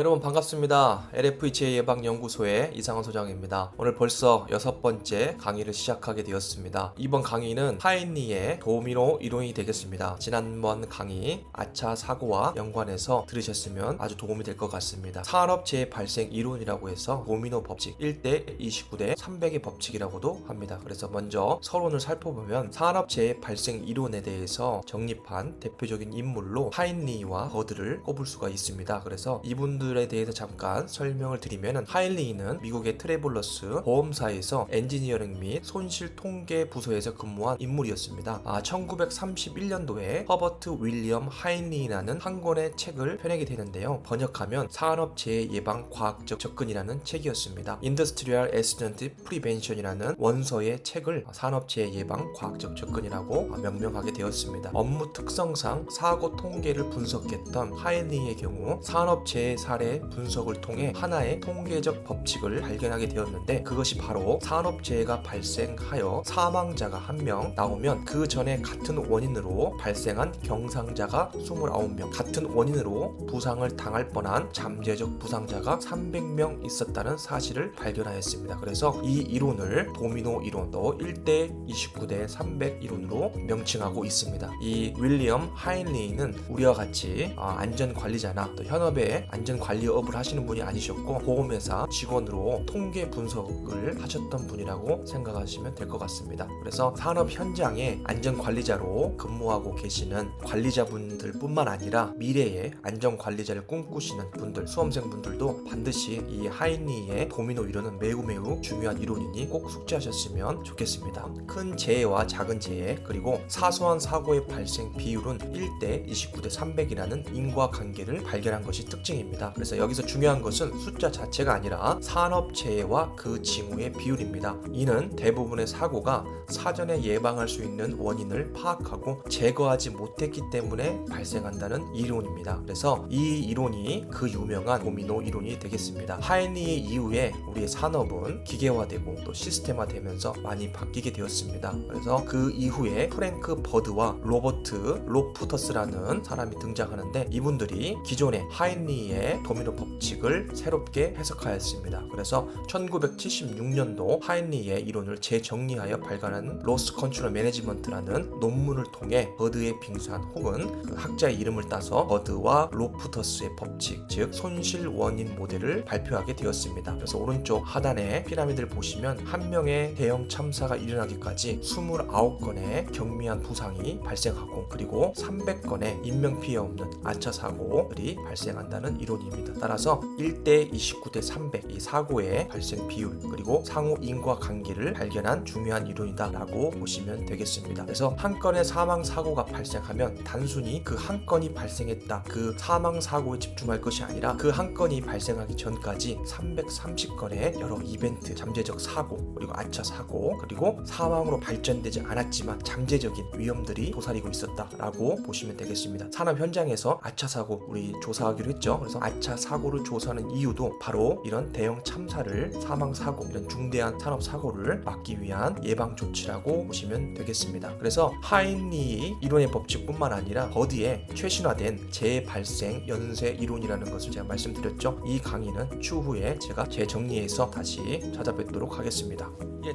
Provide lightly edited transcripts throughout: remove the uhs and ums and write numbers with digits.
여러분 반갑습니다. LFHA 예방연구소의 이상원 소장입니다. 오늘 벌써 6번째 강의를 시작하게 되었습니다. 이번 강의는 하인리의 도미노 이론이 되겠습니다. 지난번 강의 아차 사고와 연관해서 들으셨으면 아주 도움이 될 것 같습니다. 산업재해 발생 이론이라고 해서 도미노 법칙 1대 29대 300의 법칙이라고도 합니다. 그래서 먼저 서론을 살펴보면 산업재해 발생 이론에 대해서 정립한 대표적인 인물로 하인리와 버드를 꼽을 수가 있습니다. 그래서 이분들에 대해서 잠깐 설명을 드리면 하인리는 미국의 트래블러스 보험사에서 엔지니어링 및 손실 통계 부서에서 근무한 인물이었습니다. 1931년도에 허버트 윌리엄 하인리라는 한 권의 책을 펴내게 되는데요. 번역하면 산업재해 예방 과학적 접근이라는 책이었습니다. Industrial Accident Prevention이라는 원서의 책을 산업재해 예방 과학적 접근이라고 명명하게 되었습니다. 업무 특성상 사고 통계를 분석했던 하인리의 경우 산업재해 사례 분석을 통해 하나의 통계적 법칙을 발견하게 되었는데, 그것이 바로 산업재해가 발생하여 사망자가 1명 나오면 그 전에 같은 원인으로 발생한 경상자가 29명, 같은 원인으로 부상을 당할 뻔한 잠재적 부상자가 300명 있었다는 사실을 발견하였습니다. 그래서 이 이론을 도미노 이론, 또 1대 29대 300 이론으로 명칭하고 있습니다. 이 윌리엄 하인리는 우리와 같이 안전관리자나 또 현업의 안전관리업을 하시는 분이 아니셨고, 보험회사 직원으로 통계 분석을 하셨던 분이라고 생각하시면 될 것 같습니다. 그래서 산업 현장에 안전관리자로 근무하고 계시는 관리자분들 뿐만 아니라 미래의 안전관리자를 꿈꾸시는 분들, 수험생분들도 반드시 이 하인리의 도미노 이론은 매우 중요한 이론이니 꼭 숙지하셨으면 좋겠습니다. 큰 재해와 작은 재해, 그리고 사소한 사고의 발생 비율은 1대 29대 300이라는 인과관계를 발견한 것이 특징입니다. 그래서 여기서 중요한 것은 숫자 자체가 아니라 산업재해와 그 징후의 비율입니다. 이는 대부분의 사고가 사전에 예방할 수 있는 원인을 파악하고 제거하지 못했기 때문에 발생한다는 이론입니다. 그래서 이 이론이 그 유명한 도미노 이론이 되겠습니다. 하인리 이후에 우리의 산업은 기계화되고 또 시스템화되면서 많이 바뀌게 되었습니다. 그래서 그 이후에 프랭크 버드와 로버트 로프터스라는 사람이 등장하는데, 이분들이 기존의 하인리의 도미노 법칙을 새롭게 해석하였습니다. 그래서 1976년도 하인리의 이론을 재정리하여 발간한 로스 컨트롤 매니지먼트라는 논문을 통해 버드의 빙산 혹은 그 학자의 이름을 따서 버드와 로프터스의 법칙, 즉 손실 원인 모델을 발표하게 되었습니다. 그래서 오른쪽 하단에 피라미드를 보시면 한 명의 대형 참사가 일어나기까지 29건의 경미한 부상이 발생하고, 그리고 300건의 인명피해 없는 아차 사고들이 발생한다는 이론입니다. 따라서 1대 29대 300 이 사고의 발생 비율, 그리고 상호 인과관계를 발견한 중요한 이론이다 라고 보시면 되겠습니다. 그래서 한 건의 사망 사고가 발생하면 단순히 그 한 건이 발생했다, 그 사망 사고에 집중할 것이 아니라 그 한 건이 발생하기 전까지 330건의 여러 이벤트, 잠재적 사고, 그리고 아차 사고, 그리고 사망으로 발전되지 않았지만 잠재적인 위험들이 도사리고 있었다라고 보시면 되겠습니다. 산업 현장에서 아차 사고 우리 조사하기로 했죠. 그래서 아차 사고를 조사하는 이유도 바로 이런 대형 참사를, 사망 사고, 이런 중대한 산업 사고를 막기 위한 예방 조치라고 보시면 되겠습니다. 그래서 하인리 이론의 법칙뿐만 아니라 버드의 최신화된 재발생 연쇄 이론이라는 것을 제가 말씀드렸죠. 이 강의는 추후에 제가 재정리해서 다시 찾아뵙도록 하겠습니다.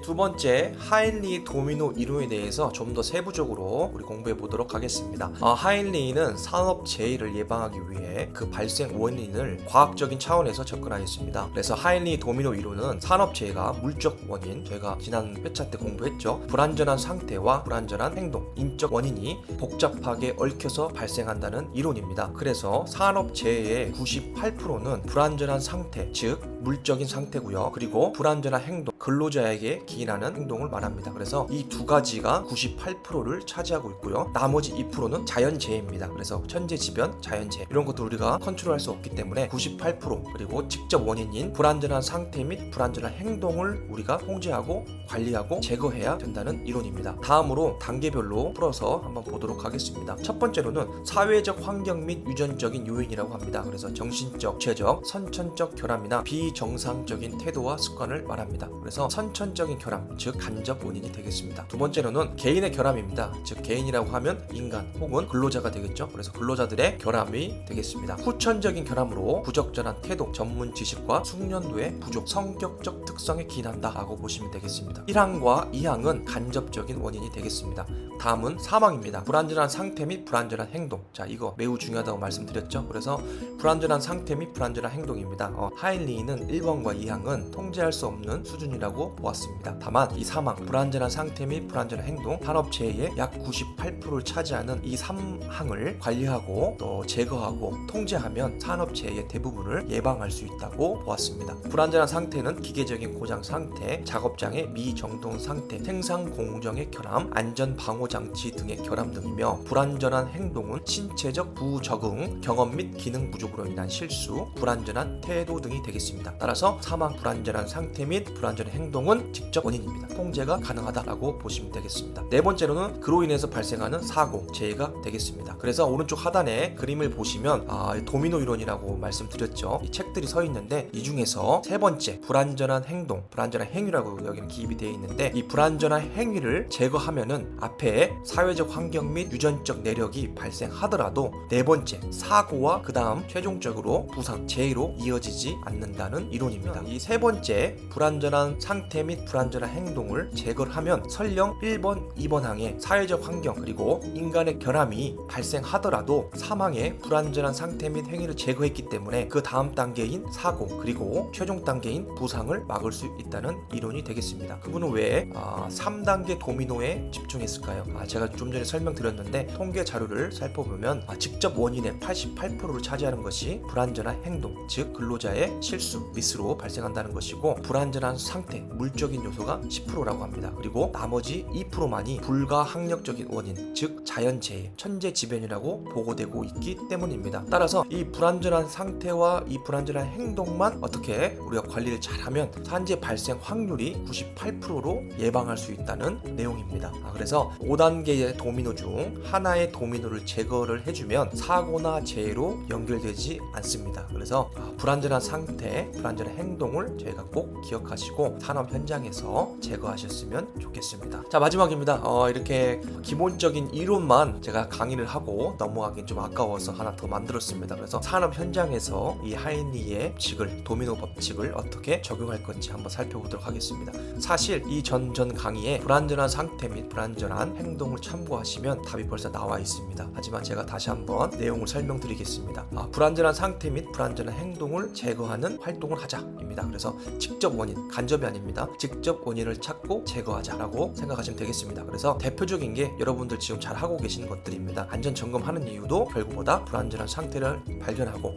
두 번째, 하인리 도미노 이론에 대해서 좀 더 세부적으로 우리 공부해 보도록 하겠습니다. 하인리는 산업 재해를 예방하기 위해 그 발생 원인을 과학적인 차원에서 접근하였습니다. 그래서 하인리 도미노 이론은 산업 재해가 물적 원인, 제가 지난 회차 때 공부했죠. 불안전한 상태와 불안전한 행동, 인적 원인이 복잡하게 얽혀서 발생한다는 이론입니다. 그래서 산업 재해의 98%는 불안전한 상태, 즉 물적인 상태고요. 그리고 불안전한 행동, 근로자에게 기인하는 행동을 말합니다. 그래서 이 두 가지가 98%를 차지하고 있고요. 나머지 2%는 자연재해입니다. 그래서 천재지변, 자연재해 이런 것도 우리가 컨트롤할 수 없기 때문에 98% 그리고 직접 원인인 불안전한 상태 및 불안전한 행동을 우리가 통제하고 관리하고 제거해야 된다는 이론입니다. 다음으로 단계별로 풀어서 한번 보도록 하겠습니다. 첫 번째로는 사회적 환경 및 유전적인 요인이라고 합니다. 그래서 정신적, 육체적, 선천적 결함이나 비정상적인 태도와 습관을 말합니다. 그래서 선천적인 결함, 즉 간접 원인이 되겠습니다. 두 번째로는 개인의 결함입니다. 즉 개인이라고 하면 인간 혹은 근로자가 되겠죠. 그래서 근로자들의 결함이 되겠습니다. 후천적인 결함으로 주로 부적절한 태도, 전문 지식과 숙련도의 부족, 성격적 특성에 기인한다 라고 보시면 되겠습니다. 1항과 2항은 간접적인 원인이 되겠습니다. 다음은 3항입니다. 불안전한 상태 및 불안전한 행동. 자, 이거 매우 중요하다고 말씀드렸죠. 그래서 불안전한 상태 및 불안전한 행동입니다. 하일리히는 1번과 2항은 통제할 수 없는 수준이라고 보았습니다. 다만 이 3항, 불안전한 상태 및 불안전한 행동, 산업재해의 약 98%를 차지하는 이 3항을 관리하고 또 제거하고 통제하면 산업재해의 대부분을 예방할 수 있다고 보았습니다. 불안전한 상태는 기계적인 고장 상태, 작업장의 미정돈 상태, 생산 공정의 결함, 안전 방호 장치 등의 결함 등이며, 불안전한 행동은 신체적 부적응, 경험 및 기능 부족으로 인한 실수, 불안전한 태도 등이 되겠습니다. 따라서 사망 불안전한 상태 및 불안전한 행동은 직접 원인입니다. 통제가 가능하다라고 보시면 되겠습니다. 네 번째로는 그로 인해서 발생하는 사고, 재해가 되겠습니다. 그래서 오른쪽 하단에 그림을 보시면 도미노 이론이라고 말씀드렸죠. 이 책들이 서 있는데 이 중에서 세 번째 불안전한 행동, 불안전한 행위라고 여기는 기입이 되어 있는데, 이 불안전한 행위를 제거하면은 앞에 사회적 환경 및 유전적 내력이 발생하더라도 네 번째 사고와 그 다음 최종적으로 부상, 재해로 이어지지 않는다는 이론입니다. 이 세 번째 불안전한 상태 및 불안전한 행동을 제거를 하면 설령 1번, 2번 항의 사회적 환경 그리고 인간의 결함이 발생하더라도 사망의 불안전한 상태 및 행위를 제거했기 때문에 그 다음 단계인 사고 그리고 최종 단계인 부상을 막을 수 있다는 이론이 되겠습니다. 그분은 왜 3단계 도미노에 집중했을까요? 제가 좀 전에 설명드렸는데 통계 자료를 살펴보면 직접 원인의 88%를 차지하는 것이 불안전한 행동, 즉 근로자의 실수, 미스로 발생한다는 것이고, 불안전한 상태, 물적인 요소가 10%라고 합니다. 그리고 나머지 2%만이 불가항력적인 원인, 즉 자연재해, 천재지변이라고 보고되고 있기 때문입니다. 따라서 이 불안전한 상태와 이 불안전한 행동만 어떻게 우리가 관리를 잘하면 산재 발생 확률이 98%로 예방할 수 있다는 내용입니다. 그래서 5단계의 도미노 중 하나의 도미노를 제거를 해주면 사고나 재해로 연결되지 않습니다. 그래서 불안전한 상태, 불안전한 행동을 저희가 꼭 기억하시고 산업 현장에서 제거하셨으면 좋겠습니다. 자, 마지막입니다. 이렇게 기본적인 이론만 제가 강의를 하고 넘어가긴 좀 아까워서 하나 더 만들었습니다. 그래서 산업 현장에서 이 하이니의 법칙을, 도미노 법칙을 어떻게 적용할 건지 한번 살펴보도록 하겠습니다. 사실 이 전 강의에 불안전한 상태 및 불안전한 행동을 참고하시면 답이 벌써 나와 있습니다. 하지만 제가 다시 한번 내용을 설명드리겠습니다. 불안전한 상태 및 불안전한 행동을 제거하는 활동을 하자입니다. 그래서 직접 원인, 간접이 아닙니다. 직접 원인을 찾고 제거하자라고 생각하시면 되겠습니다. 그래서 대표적인 게 여러분들 지금 잘 하고 계시는 것들입니다. 안전 점검하는 이유도 결국보다 불안전한 상태를 발견하고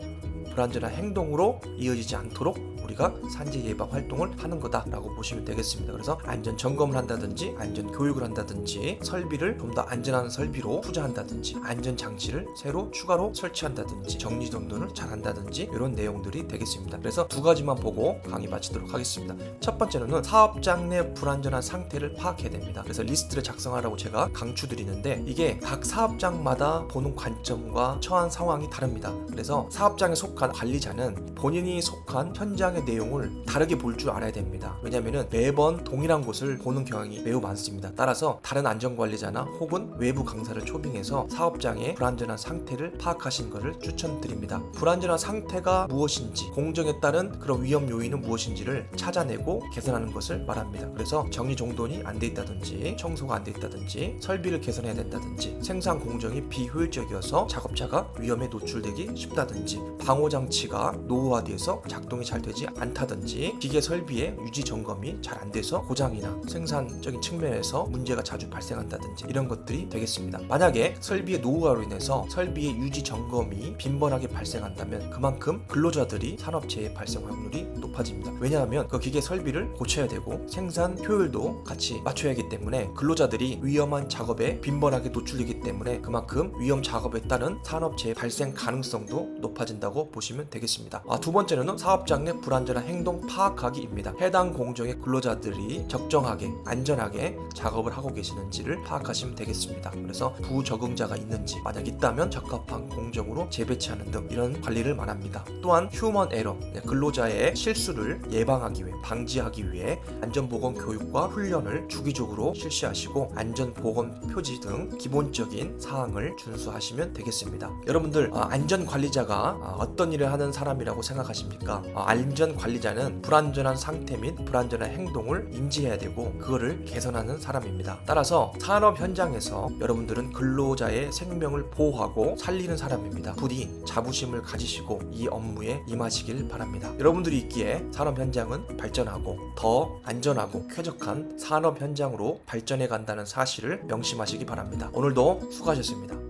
불안전한 행동으로 이어지지 않도록 우리가 산재 예방 활동을 하는 거다라고 보시면 되겠습니다. 그래서 안전 점검을 한다든지 안전 교육을 한다든지 설비를 좀 더 안전한 설비로 투자한다든지 안전 장치를 새로 추가로 설치한다든지 정리정돈을 잘 한다든지 이런 내용들이 되겠습니다. 그래서 두 가지만 보고 강의 마치도록 하겠습니다. 첫 번째로는 사업장 내 불안전한 상태를 파악해야 됩니다. 그래서 리스트를 작성하라고 제가 강추드리는데 이게 각 사업장마다 보는 관점과 처한 상황이 다릅니다. 그래서 사업장에 속한 관리자는 본인이 속한 현장의 내용을 다르게 볼 줄 알아야 됩니다. 왜냐하면 매번 동일한 곳을 보는 경향이 매우 많습니다. 따라서 다른 안전관리자나 혹은 외부 강사를 초빙해서 사업장의 불안전한 상태를 파악하시는 것을 추천드립니다. 불안전한 상태가 무엇인지, 공정에 따른 그런 위험 요인은 무엇인지를 찾아내고 개선하는 것을 말합니다. 그래서 정리정돈이 안 돼 있다든지 청소가 안 돼 있다든지 설비를 개선해야 된다든지 생산 공정이 비효율적이어서 작업자가 위험에 노출되기 쉽다든지 방호장치가 노후화돼서 작동이 잘 되지 않다든지 기계 설비의 유지 점검이 잘 안 돼서 고장이나 생산적인 측면에서 문제가 자주 발생한다든지 이런 것들이 되겠습니다. 만약에 설비의 노후화로 인해서 설비의 유지 점검이 빈번하게 발생한다면 그만큼 근로자들이 산업재해 발생 확률이 높아집니다. 왜냐하면 그 기계 설비를 고쳐야 되고 생산 효율도 같이 맞춰야 하기 때문에 근로자들이 위험한 작업에 빈번하게 노출되기 때문에 그만큼 위험 작업에 따른 산업재해 발생 가능성도 높아진다고 보시면 되겠습니다. 두 번째는 사업장 내 불안전한 행동 파악하기입니다. 해당 공정의 근로자들이 적정하게 안전하게 작업을 하고 계시는지를 파악하시면 되겠습니다. 그래서 부적응자가 있는지 만약 있다면 적합한 공정으로 재배치하는 등 이런 관리를 말합니다. 또한 휴먼 에러, 근로자의 실수를 예방하기 위해 방지하기 위해 안전보건 교육과 훈련을 주기적으로 실시하시고 안전보건 표지 등 기본적인 사항을 준수하시면 되겠습니다. 여러분들 안전관리자가 어떤 일을 하는 사람이라고 생각하십니까? 안전관리자는 불안전한 상태 및 불안전한 행동을 인지해야 되고 그거를 개선하는 사람입니다. 따라서 산업 현장에서 여러분들은 근로자의 생명을 보호하고 살리는 사람입니다. 부디 자부심을 가지시고 이 업무에 임하시길 바랍니다. 여러분들이 있기에 산업 현장은 발전하고 더 안전하고 쾌적한 산업 현장으로 발전해 간다는 사실을 명심하시기 바랍니다. 오늘도 수고하셨습니다.